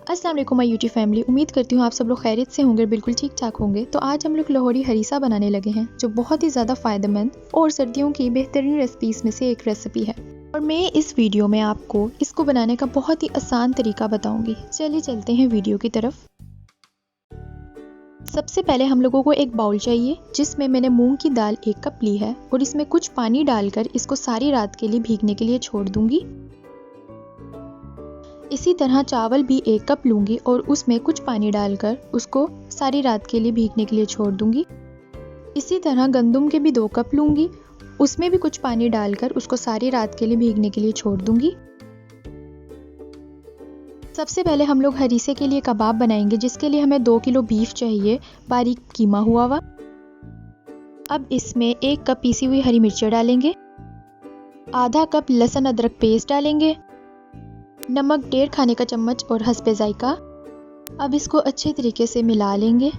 अस्सलाम वालेकुम my YouTube family. उम्मीद करती हूँ आप सब लोग खैरियत से होंगे, बिल्कुल ठीक ठाक होंगे। तो आज हम लोग लाहौरी हरीसा बनाने लगे हैं, जो बहुत ही ज़्यादा फ़ायदेमंद और सर्दियों की बेहतरीन रेसिपीज़ में से एक रेसिपी है। और मैं इस वीडियो में आपको इसको बनाने का बहुत ही आसान तरीका बताऊंगी। चलिए चलते हैं वीडियो की तरफ। सबसे पहले हम लोगों को एक बाउल चाहिए, जिसमें मैंने मूंग की दाल 1 कप ली है और इसमें कुछ पानी डालकर इसको सारी रात के लिए भीगने के लिए छोड़ दूंगी। इसी तरह चावल भी 1 कप लूँगी और उसमें कुछ पानी डालकर उसको सारी रात के लिए भीगने के लिए छोड़ दूँगी। इसी तरह गंदम के भी 2 कप लूँगी, उसमें भी कुछ पानी डालकर उसको सारी रात के लिए भीगने के लिए छोड़ दूँगी। सबसे पहले हम लोग हरीसे के लिए कबाब बनाएंगे, जिसके लिए हमें 2 किलो बीफ चाहिए, बारीक कीमा हुआ हुआ। अब इसमें 1 कप पीसी हुई हरी मिर्चें डालेंगे, आधा कप लहसुन अदरक पेस्ट डालेंगे, नमक 1.5 खाने का चम्मच और हस्बे जायका। अब इसको अच्छे तरीके से मिला लेंगे।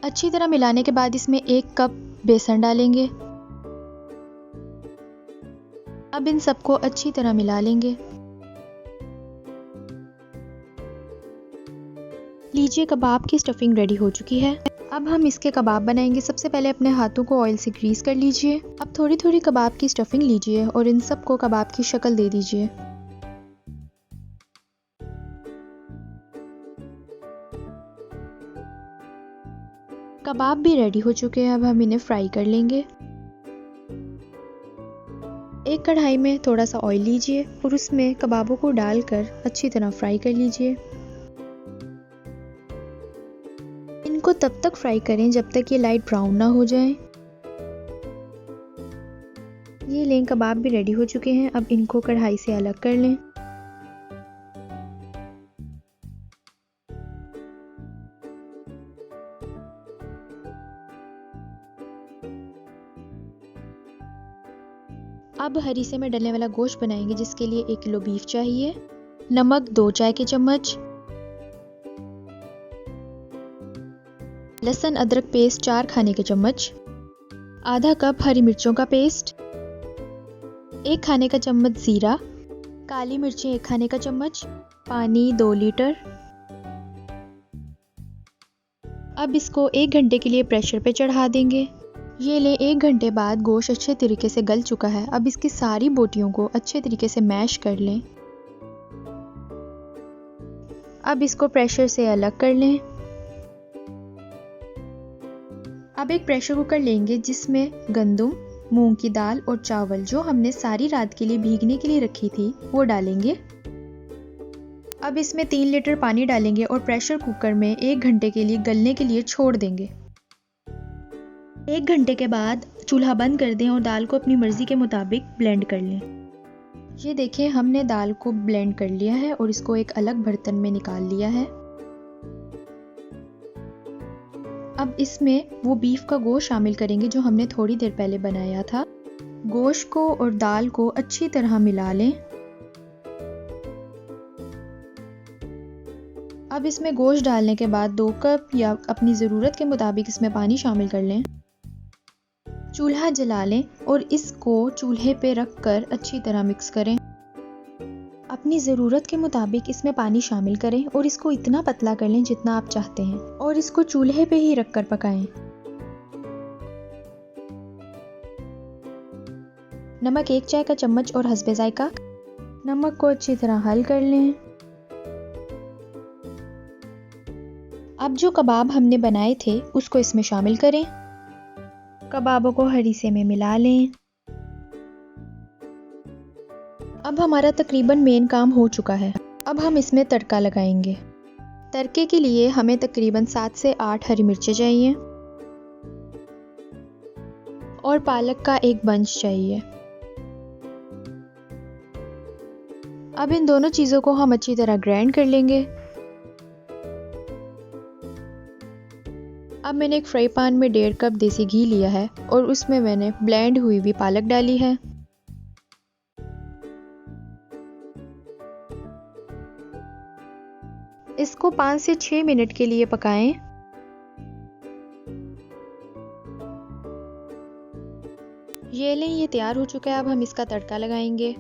अच्छी तरह मिलाने के बाद इसमें 1 कप बेसन डालेंगे। अब इन सबको अच्छी तरह मिला लेंगे। लीजिए, कबाब की स्टफिंग रेडी हो चुकी है। अब हम इसके कबाब बनाएंगे। सबसे पहले अपने हाथों को ऑयल से ग्रीस कर लीजिए। अब थोड़ी थोड़ी कबाब की स्टफिंग लीजिए और इन सबको कबाब की शक्ल दे दीजिए। कबाब भी रेडी हो चुके हैं। अब हम इन्हें फ्राई कर लेंगे। एक कढ़ाई में थोड़ा सा ऑयल लीजिए और उसमें कबाबों को डालकर अच्छी तरह फ्राई कर लीजिए। इनको तब तक फ्राई करें जब तक ये लाइट ब्राउन ना हो जाए। ये लें, कबाब भी रेडी हो चुके हैं। अब इनको कढ़ाई से अलग कर लें। अब हरीसे में डलने वाला गोश्त बनाएंगे, जिसके लिए 1 किलो बीफ चाहिए। नमक 2 चाय के चम्मच, लहसुन अदरक पेस्ट 4 खाने के चम्मच, आधा कप हरी मिर्चों का पेस्ट, 1 खाने का चम्मच जीरा, काली मिर्चें 1 खाने का चम्मच, पानी 2 लीटर। अब इसको 1 घंटे के लिए प्रेशर पे चढ़ा देंगे। ये ले, 1 घंटे बाद गोश्त अच्छे तरीके से गल चुका है। अब इसकी सारी बोटियों को अच्छे तरीके से मैश कर लें। अब इसको प्रेशर से अलग कर लें। अब एक प्रेशर कुकर लेंगे, जिसमें गंदम, मूंग की दाल और चावल जो हमने सारी रात के लिए भीगने के लिए रखी थी वो डालेंगे। अब इसमें 3 लीटर पानी डालेंगे और प्रेशर कुकर में 1 घंटे के लिए गलने के लिए छोड़ देंगे। 1 घंटे के बाद चूल्हा बंद कर दें और दाल को अपनी मर्जी के मुताबिक ब्लेंड कर लें। ये देखें, हमने दाल को ब्लेंड कर लिया है और इसको एक अलग बर्तन में निकाल लिया है। अब इसमें वो बीफ का गोश्त शामिल करेंगे जो हमने थोड़ी देर पहले बनाया था। गोश्त को और दाल को अच्छी तरह मिला लें। अब इसमें गोश्त डालने के बाद 2 कप या अपनी ज़रूरत के मुताबिक इसमें पानी शामिल कर लें। चूल्हा जला लें और इसको चूल्हे पे रखकर अच्छी तरह मिक्स करें। अपनी ज़रूरत के मुताबिक इसमें पानी शामिल करें और इसको इतना पतला कर लें जितना आप चाहते हैं और इसको चूल्हे पे ही रखकर पकाएं। नमक 1 चाय का चम्मच और हस्बे जायका। नमक को अच्छी तरह हल कर लें। अब जो कबाब हमने बनाए थे उसको इसमें शामिल करें। कबाबों को हरीसे में मिला लें। अब हमारा तकरीबन मेन काम हो चुका है। अब हम इसमें तड़का लगाएंगे। तड़के के लिए हमें तकरीबन 7 से 8 हरी मिर्चें चाहिए और पालक का 1 बंच चाहिए। अब इन दोनों चीज़ों को हम अच्छी तरह ग्राइंड कर लेंगे। अब मैंने एक फ्राई पैन में 1.5 कप देसी घी लिया है और उसमें मैंने ब्लेंड हुई हुई पालक डाली है। इसको 5 से 6 मिनट के लिए पकाएं। ये लें, ये तैयार हो चुका है। अब हम इसका तड़का लगाएंगे।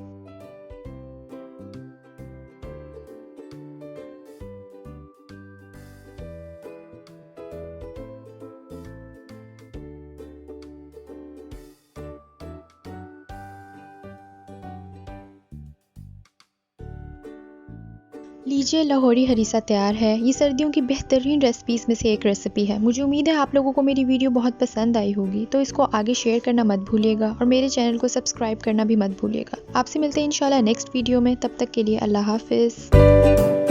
लीजिए, लाहौरी हरीसा तैयार है। ये सर्दियों की बेहतरीन रेसिपीज़ में से एक रेसिपी है। मुझे उम्मीद है आप लोगों को मेरी वीडियो बहुत पसंद आई होगी, तो इसको आगे शेयर करना मत भूलिएगा और मेरे चैनल को सब्सक्राइब करना भी मत भूलिएगा। आपसे मिलते हैं इंशाल्लाह नेक्स्ट वीडियो में। तब तक के लिए अल्लाह हाफिज़।